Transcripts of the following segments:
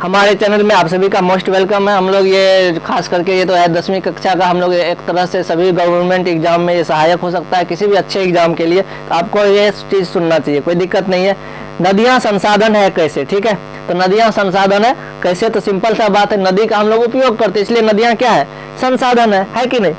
हमारे चैनल में आप सभी का मोस्ट वेलकम है। हम लोग ये खास करके ये तो है 10वीं कक्षा का, हम लोग एक तरह से सभी गवर्नमेंट एग्जाम में ये सहायक हो सकता है किसी भी अच्छे एग्जाम के लिए। तो आपको ये चीज़ सुनना चाहिए, कोई दिक्कत नहीं है। नदियाँ संसाधन है कैसे, ठीक है। तो नदियाँ संसाधन है कैसे, तो सिंपल सा बात है, नदी का हम लोग उपयोग करते हैं, इसलिए नदियाँ क्या है, संसाधन है कि नहीं।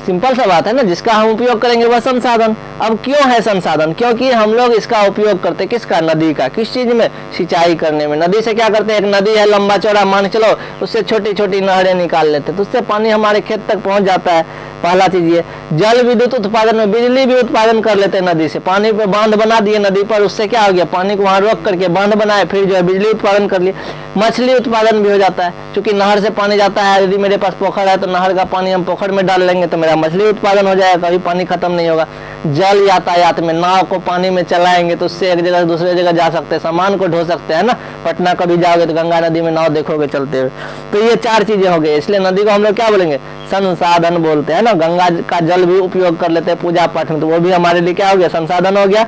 सिंपल सा बात है ना, जिसका हम उपयोग करेंगे वह संसाधन। अब क्यों है संसाधन, क्योंकि हम लोग इसका उपयोग करते किसका, नदी का, किस चीज में, सिंचाई करने में। नदी से क्या करते हैं, एक नदी है लंबा चौड़ा, मान के चलो, उससे छोटी छोटी नहरें निकाल लेते, तो उससे पानी हमारे खेत तक पहुंच जाता है। पहला चीज ये। जल विद्युत उत्पादन में बिजली भी उत्पादन कर लेते हैं नदी से, पानी पे बांध बना दिए नदी पर, उससे क्या हो गया, पानी को वहां रोक करके बांध बनाए, फिर जो है बिजली उत्पादन कर लिए। मछली उत्पादन भी हो जाता है, क्योंकि नहर से पानी जाता है, यदि मेरे पास पोखर है तो नहर का पानी हम पोखर में डाल लेंगे तो मेरा मछली उत्पादन हो जाएगा, कभी पानी खत्म नहीं होगा। जल यातायात में, नाव को पानी में चलाएंगे तो उससे एक जगह से दूसरे जगह जा सकते हैं, सामान को ढो सकते हैं ना। पटना कभी जाओगे तो गंगा नदी में नाव देखोगे चलते हुए। तो ये चार चीजें हो गई, इसलिए नदी को हम लोग क्या बोलेंगे, संसाधन बोलते हैं ना। गंगा का जल भी उपयोग कर लेते हैं पूजा पाठ में, तो वो भी हमारे लिए क्या हो गया, संसाधन हो गया।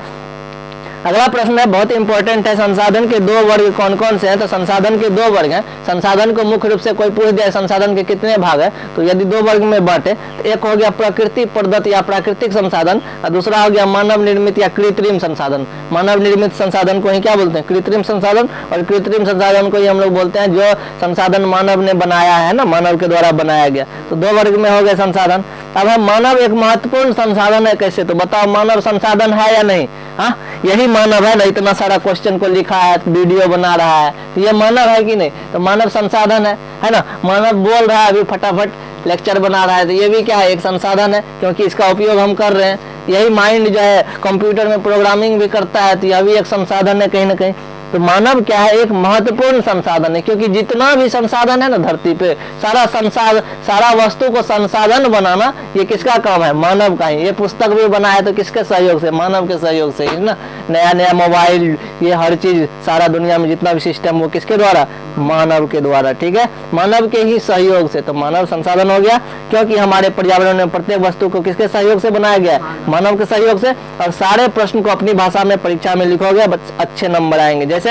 अगला प्रश्न है, बहुत इंपॉर्टेंट है, संसाधन के दो वर्ग कौन कौन से हैं। तो संसाधन के दो वर्ग हैं। संसाधन को मुख्य रूप से कोई पूछ दिया संसाधन के कितने भाग है, तो यदि दो वर्ग में बांटे तो एक हो गया प्रकृति प्रदत्त या प्राकृतिक संसाधन, और दूसरा हो गया मानव निर्मित या कृत्रिम संसाधन। मानव निर्मित संसाधन को ही क्या बोलते हैं, कृत्रिम संसाधन, और कृत्रिम संसाधन को ही हम लोग बोलते हैं जो संसाधन मानव ने बनाया है ना, मानव के द्वारा बनाया गया। तो दो वर्ग में हो गए संसाधन। अब है मानव एक महत्वपूर्ण संसाधन है कैसे, तो बताओ मानव संसाधन है या नहीं। हाँ, यही मानव है ना, इतना सारा क्वेश्चन को लिखा है, वीडियो बना रहा है, तो ये मानव है कि नहीं, तो मानव संसाधन है ना। मानव बोल रहा है अभी फटाफट लेक्चर बना रहा है, तो ये भी क्या है, एक संसाधन है, क्योंकि इसका उपयोग हम कर रहे हैं। यही माइंड जो है कंप्यूटर में प्रोग्रामिंग भी करता है, तो यह भी एक संसाधन है कहीं ना कहीं। तो मानव क्या है, एक महत्वपूर्ण संसाधन है, क्योंकि जितना भी संसाधन है ना धरती पे, सारा वस्तु को संसाधन बनाना ये किसका काम है, मानव का ही। ये पुस्तक भी बना है तो किसके सहयोग से, मानव के सहयोग से ना। नया नया मोबाइल, ये हर चीज, सारा दुनिया में जितना भी सिस्टम वो किसके द्वारा, मानव के द्वारा, ठीक है, मानव के ही सहयोग से। तो मानव संसाधन हो गया, क्योंकि हमारे पर्यावरण में प्रत्येक वस्तु को किसके सहयोग से बनाया गया है, मानव के सहयोग से। और सारे प्रश्न को अपनी भाषा में परीक्षा में लिखोगे, अच्छे नंबर आएंगे। जैसे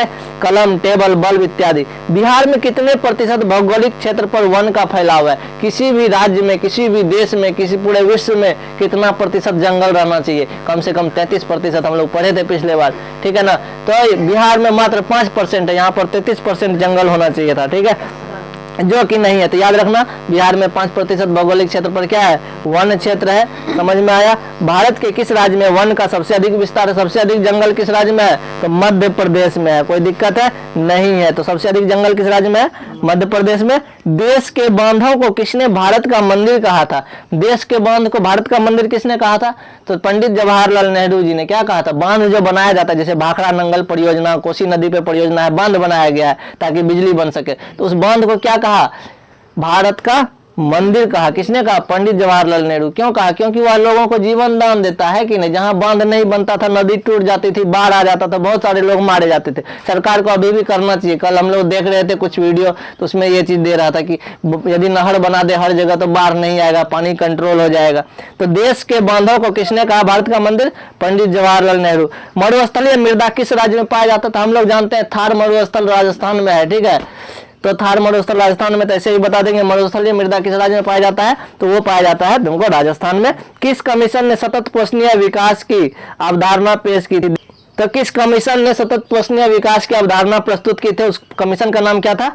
कलम, टेबल, बल्ब इत्यादि। बिहार में कितने प्रतिशत भौगोलिक क्षेत्र पर वन का फैलाव है, किसी भी राज्य में, किसी भी देश में, किसी पूरे विश्व में कितना प्रतिशत जंगल रहना चाहिए, कम से कम 33%, हम लोग पढ़े थे पिछले बार, ठीक है ना। तो बिहार में मात्र 5% है, यहाँ पर 33% जंगल होना चाहिए था, ठीक है, जो कि नहीं है। तो याद रखना, बिहार में 5% भौगोलिक क्षेत्र पर क्या है, वन क्षेत्र है। समझ में आया। भारत के किस राज्य में वन का सबसे अधिक विस्तार है, सबसे अधिक जंगल किस राज्य में है, तो मध्य प्रदेश में है। कोई दिक्कत है, नहीं है। तो सबसे अधिक जंगल किस राज्य में है, मध्य प्रदेश में। देश के बांधों को किसने भारत का मंदिर कहा था, देश के बांध को भारत का मंदिर किसने कहा था, तो पंडित जवाहरलाल नेहरू जी ने क्या कहा था। बांध जो बनाया जाता है, जैसे भाखड़ा नंगल परियोजना, कोसी नदी पे परियोजना है, बांध बनाया गया है ताकि बिजली बन सके, तो उस बांध को क्या कहा, भारत का मंदिर कहा। किसने कहा, पंडित जवाहरलाल नेहरू। क्यों कहा, क्योंकि वह लोगों को जीवन दान देता है कि नहीं। जहां बांध नहीं बनता था, नदी टूट जाती थी, बाढ़ आ जाता था, बहुत सारे लोग मारे जाते थे। सरकार को अभी भी करना चाहिए। कल हम लोग देख रहे थे कुछ वीडियो, तो उसमें ये चीज दे रहा था कि यदि नहर बना दे हर जगह तो बाढ़ नहीं आएगा, पानी कंट्रोल हो जाएगा। तो देश के बांधों को किसने कहा भारत का मंदिर, पंडित जवाहरलाल नेहरू। मरुस्थलीय मृदा किस राज्य में पाया जाता था, हम लोग जानते हैं थार मरुस्थल राजस्थान में है, ठीक है। तो थार मरुस्थल राजस्थान में, तो ऐसे ही बता देंगे मरुस्थलीय मृदा किस राज्य में पाया जाता है, तो वो पाया जाता है तुमको राजस्थान में। किस कमीशन ने सतत पोषणीय विकास की अवधारणा पेश की थी, तो किस कमीशन ने सतत पोषणीय विकास की अवधारणा प्रस्तुत की थी, उस कमीशन का नाम क्या था,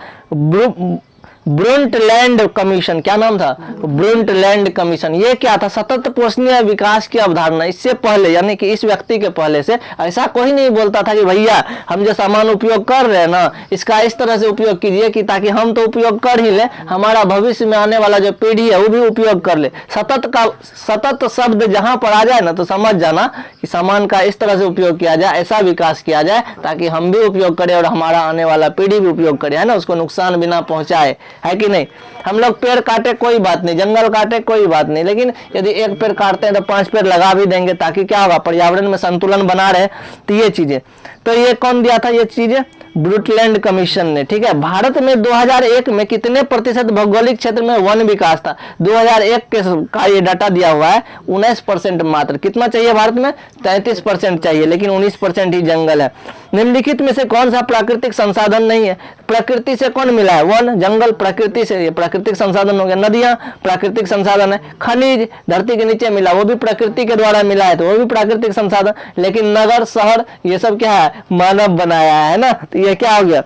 ब्रुंटलैंड कमीशन। क्या नाम था, ब्रुंटलैंड कमीशन। ये क्या था, सतत पोषणीय विकास की अवधारणा। इससे पहले, यानी कि इस व्यक्ति के पहले से ऐसा कोई नहीं बोलता था कि भैया हम जो सामान उपयोग कर रहे हैं ना, इसका इस तरह से उपयोग कीजिए कि ताकि हम तो उपयोग कर ही ले, हमारा भविष्य में आने वाला जो पीढ़ी है वो भी उपयोग कर ले। सतत शब्द जहां पर आ जाए ना, तो समझ जाना कि सामान का इस तरह से उपयोग किया जाए, ऐसा विकास किया जाए ताकि हम भी उपयोग करें और हमारा आने वाला पीढ़ी भी उपयोग करे, है ना, उसको नुकसान बिना पहुंचाए, है कि नहीं। हम लोग पेड़ काटे कोई बात नहीं, जंगल काटे कोई बात नहीं, लेकिन यदि एक पेड़ काटते हैं तो 5 पेड़ लगा भी देंगे, ताकि क्या होगा, पर्यावरण में संतुलन बना रहे। तो ये चीजें। तो ये कौन दिया था ये चीजें? ब्रुटलैंड कमीशन ने, ठीक है। भारत में 2001 में कितने प्रतिशत भौगोलिक क्षेत्र में वन विकास था? 2001 का ये डाटा दिया हुआ है, 19% मात्र। कितना चाहिए भारत में? 33% चाहिए, लेकिन 19% ही जंगल है। निम्नलिखित में से कौन सा प्राकृतिक संसाधन नहीं है? प्रकृति से कौन मिला है? वन, जंगल प्रकृति से, ये प्राकृतिक संसाधन हो गया। नदियां प्राकृतिक संसाधन है। खनिज धरती के नीचे मिला, वो भी प्रकृति के द्वारा मिला है, तो वो भी प्राकृतिक संसाधन। लेकिन नगर शहर ये सब क्या है? मानव बनाया है ना, तो ये क्या हो गया?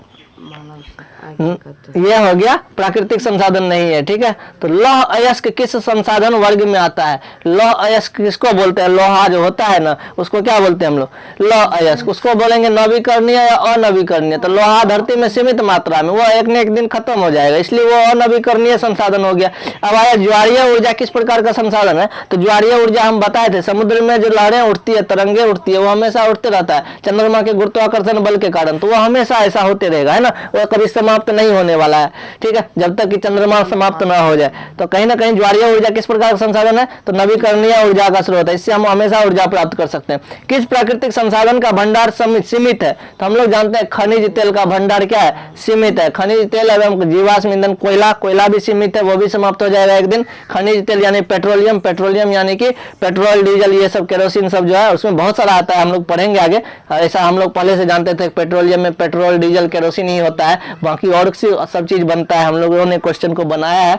ये हो गया प्राकृतिक संसाधन नहीं है, ठीक है। तो लौह अयस्क किस संसाधन वर्ग में आता है? लौह अयस्क किसको बोलते हैं? लोहा जो होता है ना, उसको क्या बोलते हैं हम लोग? लौह अयस्क। उसको बोलेंगे नवीकरणीय या अनवीकरणीय। तो लोहा धरती में सीमित मात्रा में, वो एक न एक दिन खत्म हो जाएगा, इसलिए वो अनवीकरणीय संसाधन हो गया। अब आया ज्वारीय ऊर्जा किस प्रकार का संसाधन है? तो ज्वारीय ऊर्जा हम बताए थे, समुद्र में जो लहरें उठती है, तरंगे उठती है, वो हमेशा उठते रहता है चंद्रमा के गुरुत्वाकर्षण बल के कारण, तो वो हमेशा ऐसा होते रहेगा, है ना, वो कभी समाप्त नहीं होने वाला है, ठीक है, जब तक कि चंद्रमा समाप्त ना हो जाए। तो कहीं ना कहीं ज्वारीय ऊर्जा किस प्रकार का संसाधन है? तो नवीकरणीय ऊर्जा का स्रोत है, इससे हम हमेशा ऊर्जा प्राप्त कर सकते हैं। किस प्राकृतिक संसाधन का भंडार सीमित है? तो हम लोग जानते हैं खनिज तेल का भंडार क्या है? सीमित है। खनिज तेल एवं जीवाश्म ईंधन, कोयला भी सीमित है, वो भी समाप्त हो जाएगा एक दिन। खनिज तेल यानी पेट्रोलियम यानी कि पेट्रोल, डीजल, ये सब केरोसिन सब जो है उसमें बहुत सारा आता है, हम लोग पढ़ेंगे आगे। ऐसा हम लोग पहले से जानते थे, पेट्रोलियम में पेट्रोल, डीजल, केरोसिन ही होता है, बाकी और सब चीज बनता है, हम लोगों ने क्वेश्चन को बनाया है,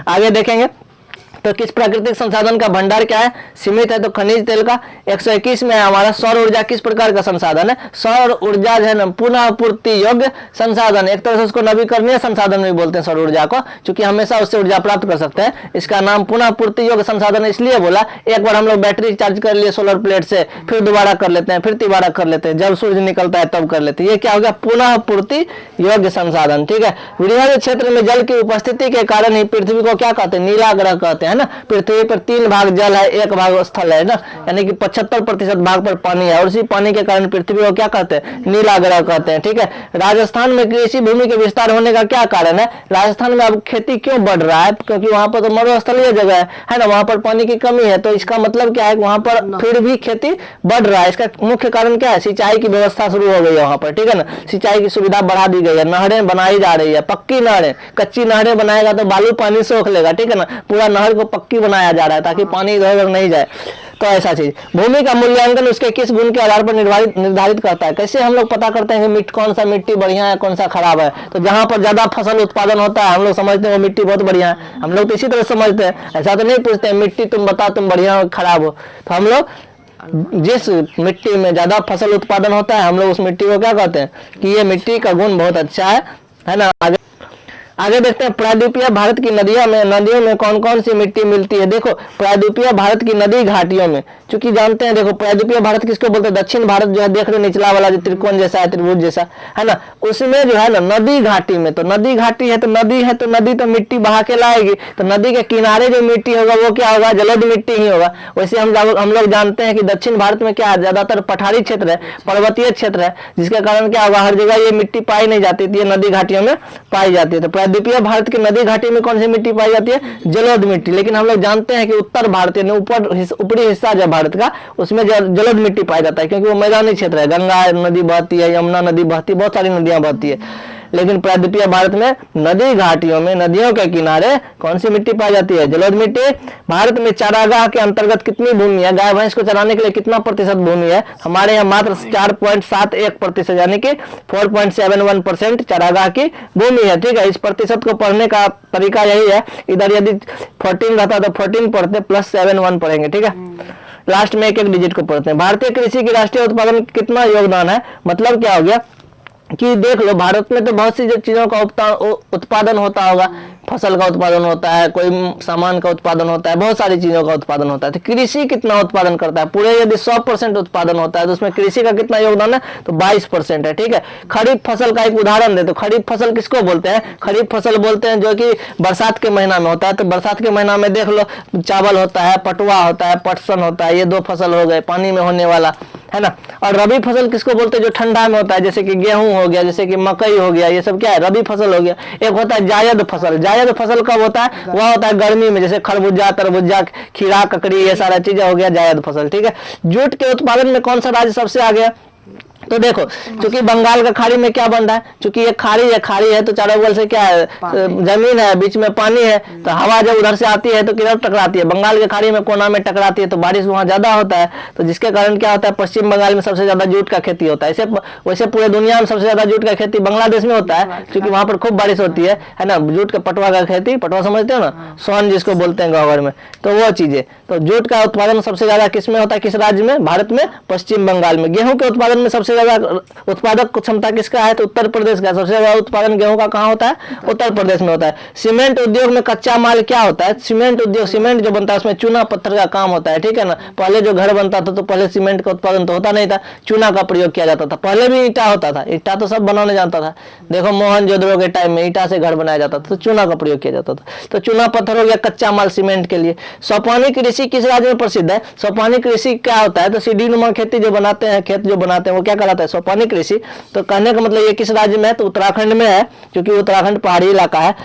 आगे देखेंगे। तो किस प्राकृतिक संसाधन का भंडार क्या है? सीमित है, तो खनिज तेल का। 121 में हमारा सौर ऊर्जा किस प्रकार का संसाधन है? सौर ऊर्जा जो है ना पुनः पूर्ति योग्य संसाधन, एक तरह से उसको नवीकरणीय संसाधन भी बोलते हैं सौर ऊर्जा को, क्योंकि हमेशा उससे ऊर्जा प्राप्त कर सकते हैं। इसका नाम पुनः पूर्ति योग्य संसाधन इसलिए बोला, एक बार हम लोग बैटरी चार्ज कर लिए सोलर प्लेट से, फिर दोबारा कर लेते हैं, फिर तिबारा कर लेते हैं, जब सूर्य निकलता है तब कर लेते हैं, ये क्या हो गया? पुनः पूर्ति योग्य संसाधन, ठीक है। वृहद क्षेत्र में जल की उपस्थिति के कारण ही पृथ्वी को क्या कहते हैं? नीला ग्रह कहते हैं ना। पृथ्वी पर 3 भाग जल है, 1 भाग स्थल है ना, यानी कि 75% भाग पर पानी है, और उसी पानी के कारण पृथ्वी को क्या कहते हैं? नीला ग्रह कहते हैं, ठीक है। राजस्थान में कृषि भूमि के विस्तार होने का क्या कारण है? राजस्थान में अब खेती क्यों बढ़ रहा है? क्योंकि वहां पर तो मरुस्थलीय जगह है ना, वहां पर पानी की कमी है, तो इसका मतलब क्या है? वहां पर फिर भी खेती बढ़ रहा है। इसका मुख्य कारण क्या है? सिंचाई की व्यवस्था शुरू हो गई है वहां पर, ठीक है ना, सिंचाई की सुविधा बढ़ा दी गई है, नहरें बनाई जा रही है, पक्की नहरें। कच्ची नहरें बनाएगा तो बालू पानी सोख लेगा, ठीक है ना, पूरा नहर को पक्की बनाया जा रहा है ताकि पानी इधर उधर नहीं जाए। तो ऐसा चीज, भूमि का मूल्यांकन उसके किस गुण के आधार पर निर्धारित करता है? कैसे हम लोग पता करते हैं कि कौन सा मिट्टी बढ़िया है, कौन सा खराब है? तो जहां पर ज्यादा फसल उत्पादन होता है हम लोग समझते हैं वो मिट्टी बहुत बढ़िया है, हम लोग तो इसी तरह समझते हैं, ऐसा तो नहीं पूछते हैं मिट्टी तुम बताओ तुम बढ़िया हो खराब हो। तो हम लोग जिस मिट्टी में ज्यादा फसल उत्पादन होता है हम लोग उस मिट्टी को क्या कहते हैं? कि ये मिट्टी का गुण बहुत अच्छा है ना। आगे देखते हैं, प्रायद्वीपीय भारत की नदियों में कौन कौन सी मिट्टी मिलती है? देखो प्रायद्वीपीय भारत की नदी घाटियों में, चूंकि जानते हैं, देखो प्रायद्वीपीय भारत किसको बोलते हैं? दक्षिण भारत जो है, देख रहे निचला वाला जो त्रिकोण जैसा है, त्रिभुज जैसा है ना, उसमें जो है ना नदी घाटी में, तो नदी घाटी है तो नदी तो मिट्टी बहा के लाएगी, तो नदी के किनारे जो मिट्टी होगा वो क्या होगा? जलोढ़ मिट्टी ही होगा। वैसे हम लोग जानते हैं कि दक्षिण भारत में क्या ज्यादातर पठारी क्षेत्र है, पर्वतीय क्षेत्र है, जिसके कारण क्या होगा? हर जगह ये मिट्टी पाई नहीं जाती थी, ये नदी घाटियों में पाई जाती है। तो प्रायद्वीपीय भारत की नदी घाटी में कौन सी मिट्टी पाई जाती है? जलोढ़ मिट्टी। लेकिन हम लोग जानते हैं कि उत्तर भारत यानी ऊपरी हिस्सा जो भारत का, उसमें जलोढ़ मिट्टी पाया जाता है, क्योंकि वो मैदानी क्षेत्र है, गंगा नदी बहती है, यमुना नदी बहती है, बहुत सारी नदियां बहती है। लेकिन प्रायद्वीपीय भारत में नदी घाटियों में, नदियों के किनारे कौन सी मिट्टी पाई जाती है? जलोढ़ मिट्टी। भारत में चारागाह के अंतर्गत कितनी भूमि है? गाय भैंस को चराने के लिए कितना प्रतिशत भूमि है? हमारे यहाँ मात्र 4.71%, यानी कि 4.71% चारागाह की भूमि है, ठीक है। इस प्रतिशत को पढ़ने का तरीका यही है, इधर यदि 14 रहता तो 14 पढ़ते, +71 पढ़ेंगे, ठीक है। लास्ट में एक एक डिजिट को पढ़ते हैं। भारतीय कृषि की राष्ट्रीय उत्पादन कितना योगदान है? मतलब क्या हो गया कि देख लो, भारत में तो बहुत सी चीजों का उत्पादन होता होगा, फसल का उत्पादन होता है, कोई सामान का उत्पादन होता है, बहुत सारी चीजों का उत्पादन होता है। तो कृषि कितना उत्पादन करता है? पूरे यदि 100% उत्पादन होता है तो उसमें कृषि का कितना योगदान है? तो 22% है, ठीक है। खरीफ फसल का एक उदाहरण दे, तो खरीफ फसल किसको बोलते हैं? खरीफ फसल बोलते हैं जो कि बरसात के महीना में होता है। तो बरसात के महीना में देख लो, चावल होता है, पटुआ होता है, पटसन होता है, ये 2 फसल हो गए पानी में होने वाला, है ना। और रबी फसल किसको बोलते हैं? जो ठंडा में होता है, जैसे कि गेहूं हो गया, जैसे कि मकई हो गया, ये सब क्या है? रबी फसल हो गया। एक होता है जायद फसल। जायद फसल कब होता है? वह होता है गर्मी में, जैसे खरबूजा, तरबूजा, खीरा, ककड़ी, ये सारा चीजें हो गया जायद फसल, ठीक है। जूट के उत्पादन में कौन सा राज्य सबसे आगे है? तो देखो, चूंकि बंगाल का खाड़ी में क्या बन रहा है, चूंकि ये खाड़ी है तो चारों बगल से क्या है, जमीन है, बीच में पानी है, तो हवा जब उधर से आती है तो किधर टकराती है, बंगाल के खाड़ी में कोना में टकराती है, तो बारिश वहाँ ज्यादा होता है, तो जिसके कारण क्या होता है, पश्चिम बंगाल में सबसे ज्यादा जूट का खेती होता है। वैसे पूरे दुनिया में सबसे ज्यादा जूट का खेती बांग्लादेश में होता है, क्योंकि वहाँ पर खूब बारिश होती है ना। जूट का पटवा का खेती, पटवा समझते हो ना, सोन जिसको बोलते हैं गाँव में, तो वो चीजें, तो जूट का उत्पादन सबसे ज्यादा किस में होता है, किस राज्य में, भारत में, पश्चिम बंगाल में। गेहूं के उत्पादन में सबसे ज्यादा उत्पादक क्षमता किसका है, तो उत्तर प्रदेश का। सबसे ज्यादा उत्पादन गेहूं का कहाँ होता है, उत्तर प्रदेश में होता है। सीमेंट उद्योग में कच्चा माल क्या होता है, सीमेंट उद्योग, सीमेंट जो बनता है उसमें चूना पत्थर का काम होता है, ठीक है ना। पहले जो घर बनता था तो पहले सीमेंट का उत्पादन तो होता नहीं था, चूना का प्रयोग किया जाता था। पहले भी ईटा होता था, ईटा तो सब बनाने जानता था। देखो मोहनजोदड़ो के टाइम में ईटा से घर बनाया जाता था, तो चूना का प्रयोग किया जाता था। तो चूना पत्थर हो गया कच्चा माल सीमेंट के लिए। सोपानी कृषि किस राज्य में प्रसिद्ध है, सोपानी कृषि क्या होता है, तो सीढ़ी नुमा खेती जो बनाते हैं, खेत जो बनाते हैं वो क्या कहलाता है, सोपानी कृषि। तो कहने का मतलब ये किस राज्य में है, तो उत्तराखंड में है, क्योंकि उत्तराखंड पहाड़ी इलाका है।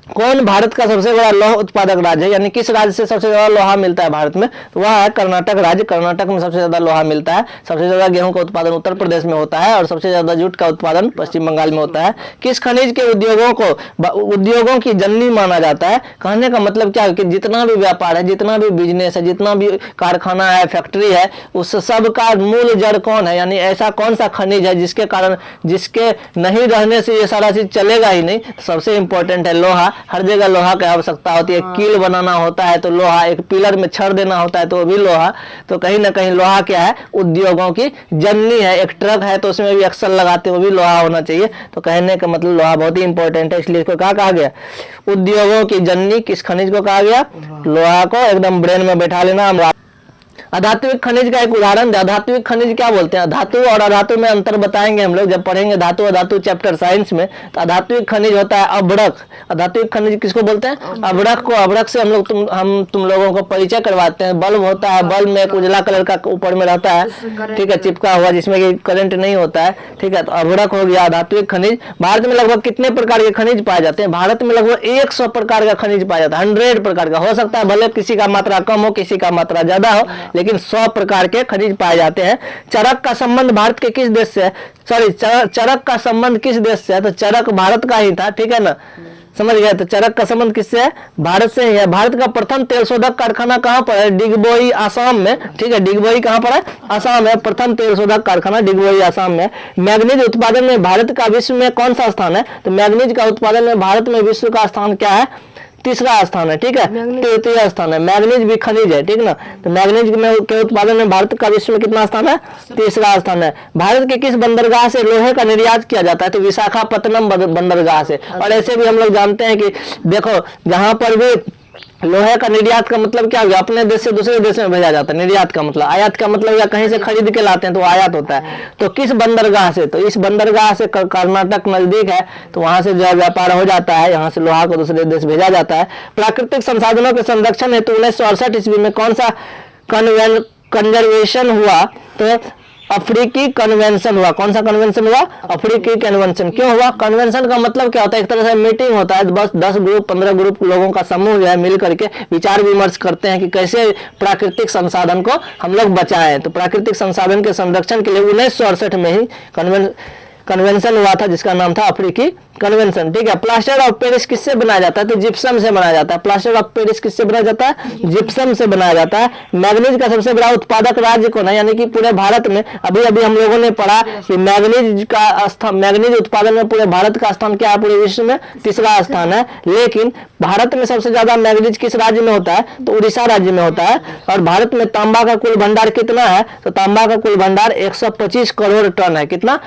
कौन भारत का सबसे बड़ा लौह उत्पादक राज्य है, यानी किस राज्य से सबसे ज्यादा लोहा मिलता है भारत में, तो वह है कर्नाटक राज्य। कर्नाटक में सबसे ज्यादा लोहा मिलता है। सबसे ज्यादा गेहूं का उत्पादन उत्तर प्रदेश में होता है, और सबसे ज्यादा जूट का उत्पादन पश्चिम बंगाल में होता है। किस खनिज के उद्योगों की जननी माना जाता है, कहने का मतलब क्या है कि जितना भी व्यापार है, जितना भी बिजनेस है, जितना भी कारखाना है, फैक्ट्री है, उस सब का मूल जड़ कौन है, यानी ऐसा कौन सा खनिज है जिसके कारण, जिसके नहीं रहने से ये सारा चीज चलेगा ही नहीं। सबसे इंपॉर्टेंट है लोहा। हर जगह लोहा की आवश्यकता होती है। कील बनाना होता है तो लोहा, एक पिलर में छड़ देना होता है तो वो भी लोहा। तो कहीं ना कहीं लोहा क्या है, उद्योगों की जननी है। एक ट्रक है तो उसमें भी एक्सल लगाते, वो भी लोहा होना चाहिए। तो कहने का मतलब लोहा बहुत ही इंपॉर्टेंट है, इसलिए इसको क्या कहा गया, उद्योगों की जननी किस खनिज को कहा गया, लोहा को। एकदम ब्रेन में बैठा लेना। हम अधात्विक खनिज का एक उदाहरण, अधात्विक खनिज क्या बोलते हैं, धातु और अधातु में अंतर बताएंगे हम लोग जब पढ़ेंगे धातु अधातु चैप्टर साइंस में। तो अधात्विक खनिज होता है अभ्रक। अधात्विक खनिज किसको बोलते हैं, अभ्रक को। अभ्रक से हम लोग तुम लोगों को परिचय करवाते हैं। बल्ब होता है, बल्ब में एक उजला कलर का ऊपर में रहता है, ठीक है, चिपका हुआ, जिसमें कि करंट नहीं होता है, ठीक है। तो अभ्रक हो गया अधात्विक खनिज। भारत में लगभग कितने प्रकार के खनिज पाए जाते हैं, भारत में लगभग 100 प्रकार का खनिज पाया जाता है। 100 प्रकार का, हो सकता है भले किसी का मात्रा कम हो, किसी का मात्रा ज्यादा हो, लेकिन 100 प्रकार के खनिज पाए जाते हैं। चरक का संबंध भारत के किस देश से है, सॉरी चरक का संबंध किस देश से है, तो चरक भारत का ही था, ठीक है ना, समझ गए। तो चरक का संबंध किससे है, भारत से ही है। भारत का प्रथम तेल शोधक कारखाना कहां पर है, डिगबोई आसाम में, ठीक है। डिगबोई कहां पर है, आसाम है। प्रथम तेल शोधक कारखाना डिगबोई आसाम में। मैग्नीज उत्पादन में भारत का विश्व में कौन सा स्थान है, तो मैग्नीज का उत्पादन में भारत में विश्व का स्थान क्या है, तीसरा स्थान है, ठीक है, तृतीय स्थान है। मैग्नीज भी खनिज है, ठीक ना। तो मैग्नीज के उत्पादन में भारत का विश्व में कितना स्थान है, तीसरा स्थान है। भारत के किस बंदरगाह से लोहे का निर्यात किया जाता है, तो विशाखापत्तनम बंदरगाह से। और ऐसे भी हम लोग जानते हैं कि देखो जहां पर भी लोहे का निर्यात का मतलब क्या होगा, अपने देश से दूसरे देश में भेजा जाता है। निर्यात का मतलब, आयात का मतलब या कहीं से खरीद के लाते हैं तो आयात होता है। तो किस बंदरगाह से, तो इस बंदरगाह से कर्नाटक नजदीक है, तो वहां से जो व्यापार हो जाता है, यहाँ से लोहा को दूसरे देश भेजा जाता है। प्राकृतिक संसाधनों के संरक्षण हेतु 1968 ईस्वी में कौन सा कन्जर्वेशन हुआ, तो अफ्रीकी कन्वेंशन हुआ। कौन सा कन्वेंशन हुआ, अफ्रीकी कन्वेंशन। क्यों हुआ, कन्वेंशन का मतलब क्या होता है, एक तरह से मीटिंग होता है, बस 10 ग्रुप 15 ग्रुप लोगों का समूह जो है मिल करके विचार विमर्श करते हैं कि कैसे प्राकृतिक संसाधन को हम लोग बचाएं। तो प्राकृतिक संसाधन के संरक्षण के लिए 1968 में ही कन्वेंशन हुआ था, जिसका नाम था अफ्रीकी कन्वेंशन, ठीक है। प्लास्टर ऑफ पेरिस किससे बनाया जाता है, तो जिप्सम से बनाया जाता है। प्लास्टर ऑफ पेरिस किससे बनाया जाता है, जिप्सम से बनाया जाता है। मैग्नीज का सबसे बड़ा उत्पादक राज्य कौन है, यानी कि पूरे भारत में अभी अभी हम लोगों ने पढ़ा कि मैग्नीज उत्पादन में पूरे भारत का स्थान क्या है, पूरे विश्व में तीसरा स्थान है। लेकिन भारत में सबसे ज्यादा मैग्नीज किस राज्य में होता है, तो उड़ीसा राज्य में होता है। और भारत में तांबा का कुल भंडार कितना है, तो तांबा का कुल भंडार 125 करोड़ टन है। कितना,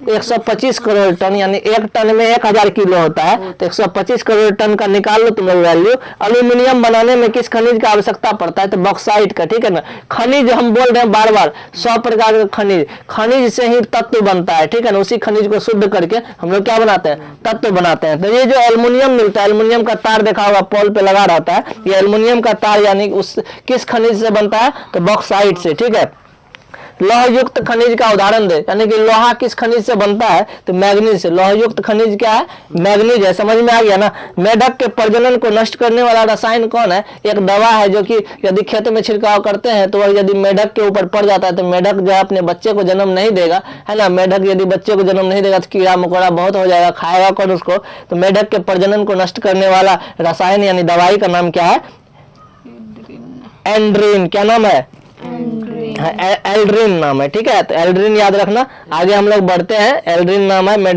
125 करोड़ टन, यानी एक टन में 1000 किलो होता है। तो 125 करोड़ टन का निकाल लो तुम लोग वैल्यू। एल्यूमिनियम बनाने में किस खनिज का आवश्यकता पड़ता है, तो बॉक्साइट का, ठीक है ना। खनिज हम बोल रहे हैं बार बार, 100 प्रकार का खनिज से ही तत्व बनता है, ठीक है ना। उसी खनिज को शुद्ध करके हम लोग क्या बनाते हैं, तत्व बनाते हैं। तो ये जो एल्युमिनियम मिलता है, एल्युमिनियम का तार देखा होगा पोल पे लगा रहता है, ये एल्युमिनियम का तार यानी उस किस खनिज से बनता है, तो बॉक्साइट से, ठीक है। लौह युक्त खनिज का उदाहरण दे, यानी कि लोहा किस खनिज से बनता है, तो मैग्नीज से। लौह युक्त खनिज क्या है, मैग्नीज है। समझ में आ गया ना। मेढक के प्रजनन को नष्ट करने वाला रसायन कौन है, एक दवा है जो कि यदि खेत में छिड़काव करते हैं तो वह यदि मेढक के ऊपर पड़ जाता है तो मेढक जो है अपने बच्चे को जन्म नहीं देगा, है ना। मेढक यदि बच्चे को जन्म नहीं देगा तो कीड़ा मकोड़ा बहुत हो जाएगा, खाएगा कौन उसको। तो मेढक के प्रजनन को नष्ट करने वाला रसायन यानी दवाई का नाम क्या है, एंड्रीन। क्या नाम है, एल्ड्रीन नाम है, ठीक है। तो एल्ड्रीन याद रखना। आगे हम लोग बढ़ते हैं, एल्ड्रीन नाम है।